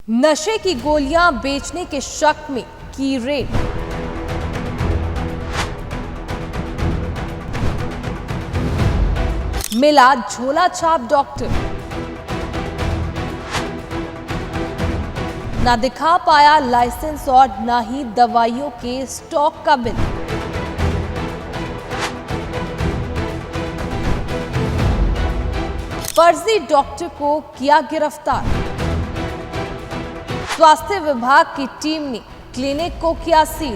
नशे की गोलियां बेचने के शक में की रेड। मिला झोला छाप डॉक्टर, ना दिखा पाया लाइसेंस और ना ही दवाइयों के स्टॉक का बिल। फर्जी डॉक्टर को किया गिरफ्तार। स्वास्थ्य विभाग की टीम ने क्लिनिक को किया सील।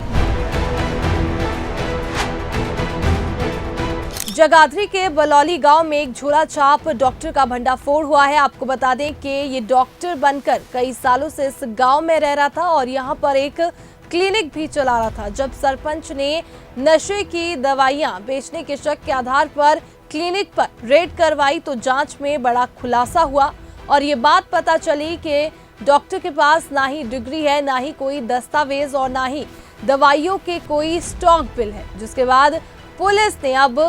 जगाधरी के बलौली गांव में एक झोला छाप डॉक्टर का भंडाफोड़ हुआ है। आपको बता दें कि ये डॉक्टर बनकर कई सालों से इस गांव में रह रहा था और यहां पर एक क्लिनिक भी चला रहा था। जब सरपंच ने नशे की दवाइयां बेचने के शक के आधार पर क्लिनिक पर रेड करवाई तो जांच में बड़ा खुलासा हुआ और ये बात पता चली कि डॉक्टर के पास ना ही डिग्री है, ना ही कोई दस्तावेज और ना ही दवाइयों के कोई स्टॉक बिल है, जिसके बाद पुलिस ने अब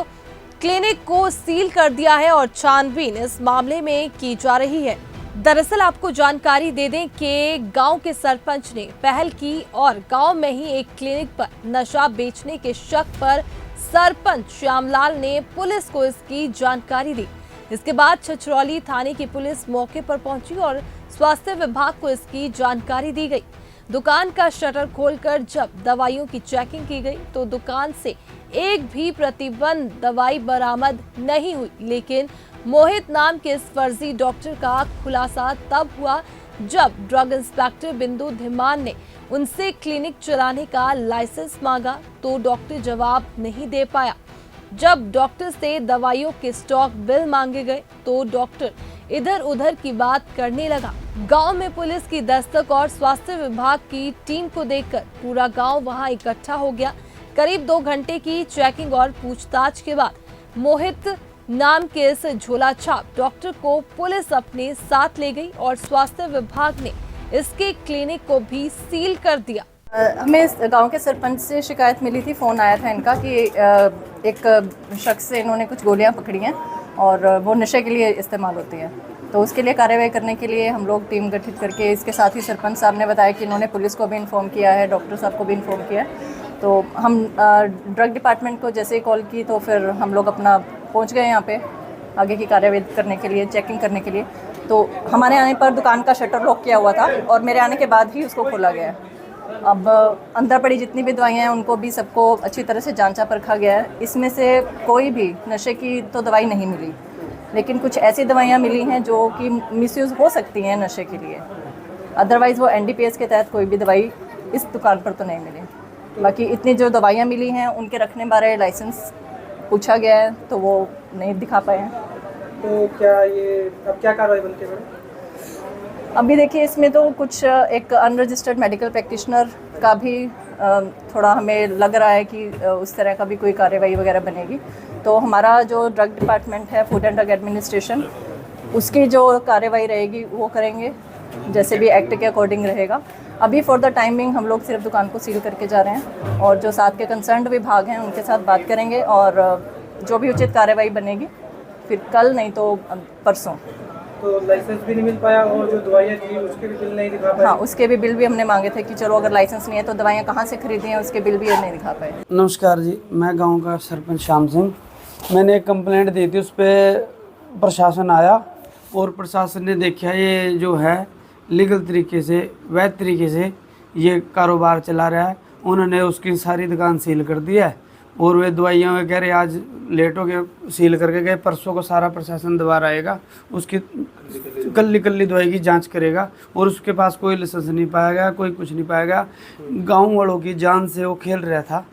क्लिनिक को सील कर दिया है और छानबीन इस मामले में की जा रही है। दरअसल आपको जानकारी दे दें कि गांव के सरपंच ने पहल की और गांव में ही एक क्लिनिक पर नशा बेचने के शक पर सरपंच श्यामलाल ने पुलिस को इसकी जानकारी दी। इसके बाद छछरौली थाने की पुलिस मौके पर पहुंची और स्वास्थ्य विभाग को इसकी जानकारी दी गई। दुकान का शटर खोलकर जब दवाइयों की चेकिंग की गई तो दुकान से एक भी प्रतिबंध दवाई बरामद नहीं हुई, लेकिन मोहित नाम के इस फर्जी डॉक्टर का खुलासा तब हुआ जब ड्रग इंस्पेक्टर बिंदु धीमान ने उनसे क्लिनिक चलाने का लाइसेंस मांगा तो डॉक्टर जवाब नहीं दे पाया। जब डॉक्टर से दवाइयों के स्टॉक बिल मांगे गए तो डॉक्टर इधर उधर की बात करने लगा। गांव में पुलिस की दस्तक और स्वास्थ्य विभाग की टीम को देखकर पूरा गांव वहां इकट्ठा हो गया। करीब 2 घंटे की चेकिंग और पूछताछ के बाद मोहित नाम के इस झोला छाप डॉक्टर को पुलिस अपने साथ ले गई और स्वास्थ्य विभाग ने इसके क्लिनिक को भी सील कर दिया। हमें इस गांव के सरपंच से शिकायत मिली थी, फ़ोन आया था इनका कि एक शख्स से इन्होंने कुछ गोलियां पकड़ी हैं और वो नशे के लिए इस्तेमाल होती हैं। तो उसके लिए कार्रवाई करने के लिए हम लोग टीम गठित करके, इसके साथ ही सरपंच साहब ने बताया कि इन्होंने पुलिस को भी इन्फॉर्म किया है, डॉक्टर साहब को भी इन्फॉर्म किया है। तो हम ड्रग डिपार्टमेंट को जैसे ही कॉल की तो फिर हम लोग अपना पहुँच गए यहाँ पे आगे की कार्रवाई करने के लिए, चेकिंग करने के लिए। तो हमारे आने पर दुकान का शटर लॉक किया हुआ था और मेरे आने के बाद ही उसको खोला गया है। अब अंदर पड़ी जितनी भी दवाइयाँ हैं उनको भी सबको अच्छी तरह से जांचा परखा गया है। इसमें से कोई भी नशे की तो दवाई नहीं मिली, लेकिन कुछ ऐसी दवाइयाँ मिली हैं जो कि मिसयूज़ हो सकती हैं नशे के लिए। अदरवाइज़ वो NDPS के तहत कोई भी दवाई इस दुकान पर तो नहीं मिली। बाकी इतनी जो दवाइयाँ मिली हैं उनके रखने बारे लाइसेंस पूछा गया है तो वो नहीं दिखा पाए हैं। तो क्या ये अब क्या कार्रवाई बनती है मैडम? अभी देखिए इसमें तो कुछ एक अनरजिस्टर्ड मेडिकल प्रैक्टिशनर का भी थोड़ा हमें लग रहा है कि उस तरह का भी कोई कार्रवाई वगैरह बनेगी। तो हमारा जो ड्रग डिपार्टमेंट है, फूड एंड ड्रग एडमिनिस्ट्रेशन, उसकी जो कार्रवाई रहेगी वो करेंगे जैसे भी एक्ट के अकॉर्डिंग रहेगा। अभी फॉर द टाइमिंग हम लोग सिर्फ दुकान को सील करके जा रहे हैं और जो साथ के कंसर्न्ड विभाग हैं उनके साथ बात करेंगे और जो भी उचित कार्रवाई बनेगी फिर कल नहीं तो परसों। तो लाइसेंस भी नहीं मिल पाया और जो दवाइयाँ थी उसके भी बिल नहीं दिखा पाए? हाँ, उसके भी बिल भी हमने मांगे थे कि चलो अगर लाइसेंस नहीं है तो दवाइयाँ कहाँ से खरीदी हैं, उसके बिल भी नहीं दिखा पाए। नमस्कार जी, मैं गांव का सरपंच श्याम सिंह। मैंने एक कंप्लेंट दी थी, उस पर प्रशासन आया और प्रशासन ने देखा ये जो है लीगल तरीके से, वैध तरीके से ये कारोबार चला रहा है। उन्होंने उसकी सारी दुकान सील कर दी है और वे दवाइयाँ वगैरह आज लेट हो गए, सील करके गए। परसों को सारा प्रशासन दोबारा आएगा, उसकी कल्ली दवाई की जांच करेगा और उसके पास कोई लाइसेंस नहीं पाएगा, कोई कुछ नहीं पाएगा। गांव वालों की जान से वो खेल रहा था।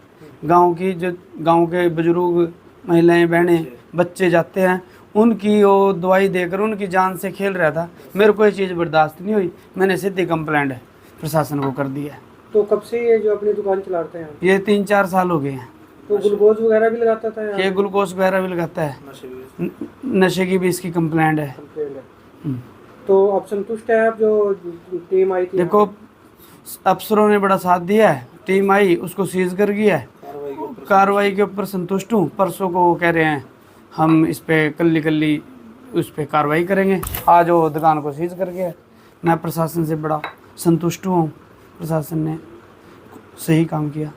गांव की जो गांव के बुजुर्ग, महिलाएं, बहनें, बच्चे जाते हैं, उनकी वो दवाई देकर उनकी जान से खेल रहा था। मेरे को ये चीज़ बर्दाश्त नहीं हुई, मैंने सीधी कंप्लेंट प्रशासन को कर दी है। तो कब से ये जो अपनी दुकान चलाते हैं? ये 3-4 साल हो गए हैं। तो ग्लूकोज वगैरह भी लगाता था यहाँ? ये ग्लूकोज वगैरह भी लगाता है, नशे की भी इसकी कंप्लेंट है। तो आप संतुष्ट है? आप जो टीम आई थी, देखो अफसरों ने बड़ा साथ दिया है, टीम आई उसको सीज कर गया है, कार्रवाई के ऊपर संतुष्ट हूँ। परसों को वो कह रहे हैं हम इस पे कल्ली उस पर कार्रवाई करेंगे। आज वो दुकान को सीज कर गया। मैं प्रशासन से बड़ा संतुष्ट हूँ, प्रशासन ने सही काम किया।